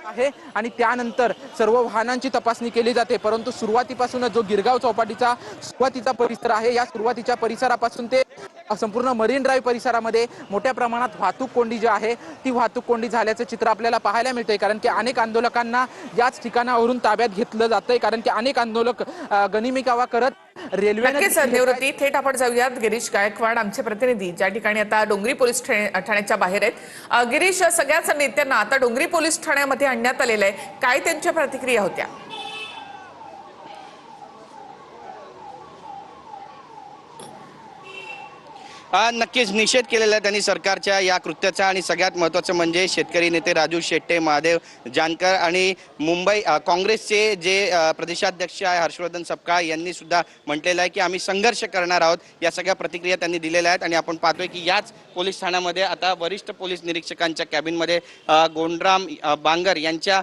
आहे आणि त्यानंतर सर्व वाहनांची तपासणी केली जाते। परंतु सुरुवातीपासूनच जो गिरगाव चौपाटीचा सुरुवातीचा परिसर आहे, या सुरुवातीच्या परिसरापासून ते संपूर्ण मरीन ड्राईव्ह परिसरामध्ये मोठ्या प्रमाणात वाहतूक कोंडी जी आहे ती वाहतूक कोंडी झाल्याचं चित्र आपल्याला पाहायला मिळतंय। कारण की अनेक आंदोलकांना याच ठिकाणावरून ताब्यात घेतलं जातंय, कारण की अनेक आंदोलक गनिमिकावा करत रेल्वेने निवृत्ती थेट आपण जाऊयात गिरीश गायकवाड आमचे प्रतिनिधी ज्या ठिकाणी आता डोंगरी पोलीस ठाण्याच्या बाहेर आहेत। गिरीश, सगळ्याच नेत्यांना आता डोंगरी पोलीस ठाण्यामध्ये आणण्यात आलेलं आहे, काय त्यांच्या प्रतिक्रिया होत्या? नक्कीच निषेध केलेला आहे त्यांनी सरकारच्या या कृत्याचा आणि सगळ्यात महत्त्वाचं म्हणजे शेतकरी नेते राजू शेट्टे, महादेव जानकर आणि मुंबई काँग्रेसचे जे प्रदेशाध्यक्ष आहे हर्षवर्धन सपकाळ यांनी सुद्धा म्हटलेलं आहे की आम्ही संघर्ष करणार आहोत। या सगळ्या प्रतिक्रिया त्यांनी दिलेल्या आहेत आणि आपण पाहतोय की याच पोलीस ठाण्यामध्ये आता वरिष्ठ पोलीस निरीक्षकांच्या कॅबिनमध्ये गोंडराम बांगर यांच्या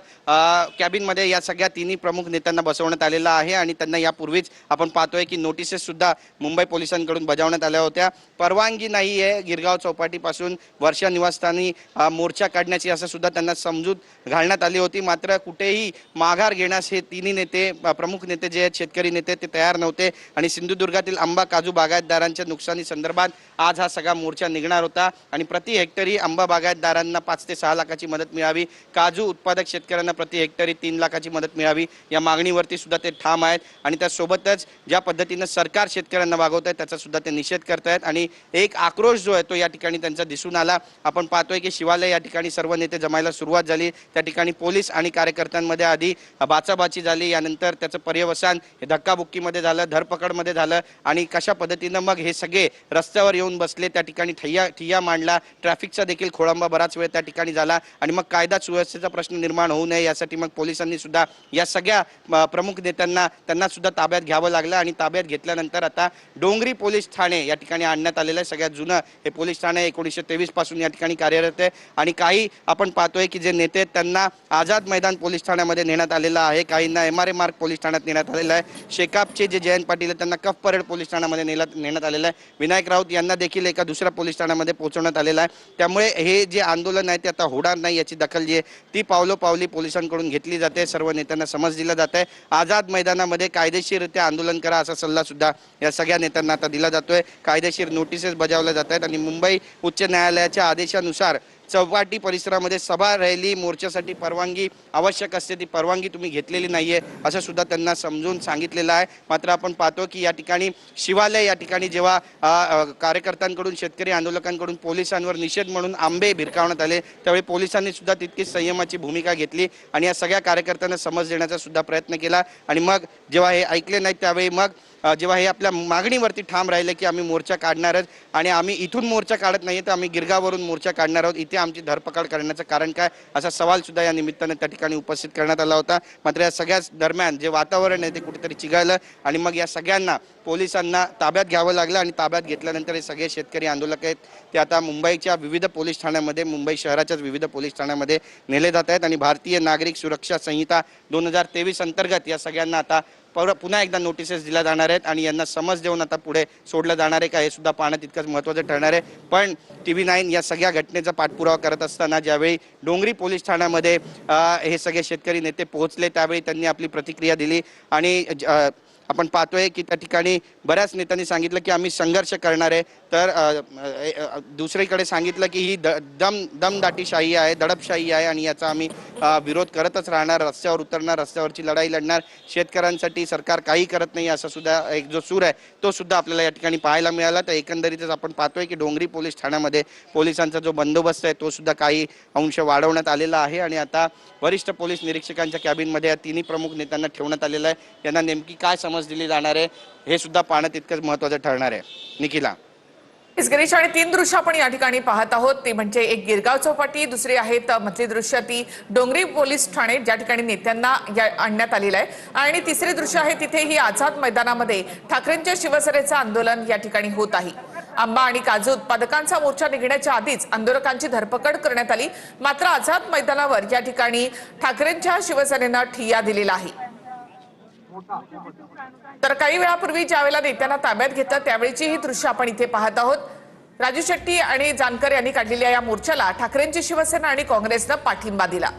कॅबिनमध्ये या सगळ्या तिन्ही प्रमुख नेत्यांना बसवण्यात आलेलं आहे आणि त्यांना यापूर्वीच आपण पाहतोय की नोटिसेस सुद्धा मुंबई पोलिसांकडून बजावण्यात आल्या होत्या। परवानगी नाही आहे गिरगाव चौपाटीपासून वर्षा निवासस्थानी मोर्चा काढण्याची असं सुद्धा त्यांना समजूत घालण्यात आली होती। मात्र कुठेही माघार घेण्यास हे तिन्ही नेते प्रमुख नेते जे आहेत शेतकरी नेते ते तयार नव्हते आणि सिंधुदुर्गातील आंबा काजू बागायतदारांच्या नुकसानी संदर्भात आज हा सगळा मोर्चा निघणार होता आणि प्रति हेक्टरी आंबा बागायतदारांना 5 ते 6 लाखाची मदत मिळावी, काजू उत्पादक शेतकऱ्यांना प्रति हेक्टरी 3 लाखाची मदत मिळावी या मागणीवरती सुद्धा ते ठाम आहेत आणि त्यासोबतच ज्या पद्धतीनं सरकार शेतकऱ्यांना वागवत आहे त्याचा सुद्धा ते निषेध करतायत आणि एक आक्रोश जो आहे तो या ठिकाणी त्यांचा दिसून आला। आपण पाहतोय की शिवालय या ठिकाणी सर्व नेते जमायला सुरुवात झाली, त्या ठिकाणी पोलीस आणि कार्यकर्त्यांमध्ये आधी बाचाबाची झाली, यानंतर त्याचं पर्यवसान हे धक्काबुक्कीमध्ये झालं, धरपकडमध्ये झालं आणि कशा पद्धतीनं मग हे सगळे रस्त्यावर येऊन बसले, त्या ठिकाणी ठिय्या मांडला, ट्रॅफिकचा देखील खोळंबा बराच वेळ त्या ठिकाणी झाला आणि मग कायदा सुव्यवस्थेचा प्रश्न निर्माण होऊ नये यासाठी मग पोलिसांनी सुद्धा या सगळ्या प्रमुख नेत्यांना त्यांना सुद्धा ताब्यात घ्यावं लागलं आणि ताब्यात घेतल्यानंतर आता डोंगरी पोलीस ठाणे या ठिकाणी आणण्यात आलेलं आहे। सगळ्यात जुनं हे पोलीस ठाणे 1923 पासून या ठिकाणी कार्यरत आहे आणि काही आपण पाहतोय की जे नेते त्यांना आझाद मैदान पोलीस ठाण्यामध्ये नेण्यात आलेलं आहे, काहींना MRA मार्ग पोलीस ठाण्यात नेण्यात आलेलं आहे, शेकापचे जे जयंत पाटील आहेत त्यांना कफ परेड पोलीस ठाण्यामध्ये नेण्यात आलेलं आहे, विनायक राऊत यांना देखील एका दुसऱ्या पोलीस ठाण्यामध्ये पोहोचवण्यात आलेलं आहे। त्यामुळे हे जे आंदोलन आहे ते आता होणार नाही याची दखल जी आहे ती पावलोपावली पोलिसांकडून घेतली जाते, सर्व नेत्यांना समज दिला जात आहे। आझाद मैदानामध्ये कायदेशीररित्या आंदोलन करा असा सल्ला सुद्धा या सगळ्या नेत्यांना आता दिला जातोय। कायदेशीर नोटिसेस बजावल्या जात आहेत आणि मुंबई उच्च न्यायालयाच्या आदेशानुसार चौपाटी परिसरामध्ये सभा रॅली मोर्चासाठी परवानगी आवश्यक असते, ती परवानगी तुम्ही घेतलेली नाहीये असं सुद्धा त्यांना समजून सांगितलेलं आहे। मात्र आपण पाहतो की या ठिकाणी शिवालय या ठिकाणी जेव्हा कार्यकर्त्यांकडून शेतकरी आंदोलकांकडून पोलिसांवर निषेध म्हणून आंबे भिरकावण्यात आले त्यावेळी पोलिसांनी सुद्धा तितकीच संयमाची भूमिका घेतली आणि या सगळ्या कार्यकर्त्यांना समज देण्याचा सुद्धा प्रयत्न केला आणि मग जेव्हा हे ऐकले नाही त्यावेळी मग जेव्हा हे आपल्या मागणीवरती ठाम राहिले की आम्ही मोर्चा काढणारच आणि आम्ही इथून मोर्चा काढत नाही तर आम्ही गिरगाववरून मोर्चा काढणार आहोत, इथे आमची धरपकड करण्याचं कारण काय असा सवाल सुद्धा या निमित्तानं त्या ठिकाणी उपस्थित करण्यात आला होता। मात्र या सगळ्याच दरम्यान जे वातावरण आहे ते कुठेतरी चिघळलं आणि मग या सगळ्यांना पोलिसांना ताब्यात घ्यावं लागलं आणि ताब्यात घेतल्यानंतर हे सगळे शेतकरी आंदोलक आहेत ते आता मुंबईच्या विविध पोलीस ठाण्यामध्ये मुंबई शहराच्याच विविध पोलीस ठाण्यामध्ये नेले जात आहेत आणि भारतीय नागरिक सुरक्षा संहिता 2023 अंतर्गत या सगळ्यांना आता पुन्हा एकदा नोटिसेस दिल्या जाणार आहेत आणि यांना समज देऊन आता पुढे सोडलं जाणार आहे का हे सुद्धा पाहणं तितकंच महत्त्वाचं ठरणार आहे। पण TV9 या सगळ्या घटनेचा पाठपुरावा करत असताना ज्यावेळी डोंगरी पोलीस ठाण्यामध्ये हे सगळे शेतकरी नेते पोहोचले त्यावेळी त्यांनी आपली प्रतिक्रिया दिली आणि आपण पाहतोय की त्या ठिकाणी बऱ्याच नेत्यांनी सांगितलं की आम्ही संघर्ष करणार आहे, तर दुसरीकडे सांगितलं की ही दमदाटीशाही आहे, दडपशाही आहे आणि याचा आम्ही विरोध करतच राहणार, रस्त्यावर उतरणार, रस्त्यावरची लढाई लढणार, शेतकऱ्यांसाठी सरकार काही करत नाही असा सुद्धा एक जो सूर आहे तो सुद्धा आपल्याला या ठिकाणी पाहायला मिळाला। तर एकंदरीतच आपण पाहतोय की डोंगरी पोलीस ठाण्यामध्ये पोलिसांचा जो बंदोबस्त आहे तो सुद्धा काही अंश वाढवण्यात आलेला आहे आणि आता वरिष्ठ पोलीस निरीक्षकांच्या कॅबिनमध्ये या तिन्ही प्रमुख नेत्यांना ठेवण्यात आलेलं आहे। यांना नेमकी काय समज दिली जाणार आहे हे सुद्धा पाहणं तितकंच महत्त्वाचं ठरणार आहे। निखिला, गिरीश आणि 3 दृश्य आपण या ठिकाणी पाहत आहोत ते म्हणजे एक गिरगाव चौपाटी, दुसरी आहेत मधली दृश्य ती डोंगरी पोलीस ठाणे ज्या ठिकाणी नेत्यांना आणण्यात आलेलं आहे आणि तिसरे दृश्य आहे तिथे ही आझाद मैदानामध्ये ठाकरेंच्या शिवसेनेचं आंदोलन या ठिकाणी होत आहे। आंबा आणि काजू उत्पादकांचा मोर्चा निघण्याच्या आधीच आंदोलकांची धरपकड करण्यात आली, मात्र आझाद मैदानावर या ठिकाणी ठाकरेंच्या शिवसेनेनं ठिय्या दिलेला आहे। तर काही वेळापूर्वी ज्यावेळेला नेत्यांना ताब्यात घेतलं त्यावेळीची ही दृश्य आपण इथे पाहत आहोत। राजू शेट्टी आणि जानकर यांनी काढलेल्या या मोर्चाला ठाकरेंची शिवसेना आणि काँग्रेसनं पाठिंबा दिला।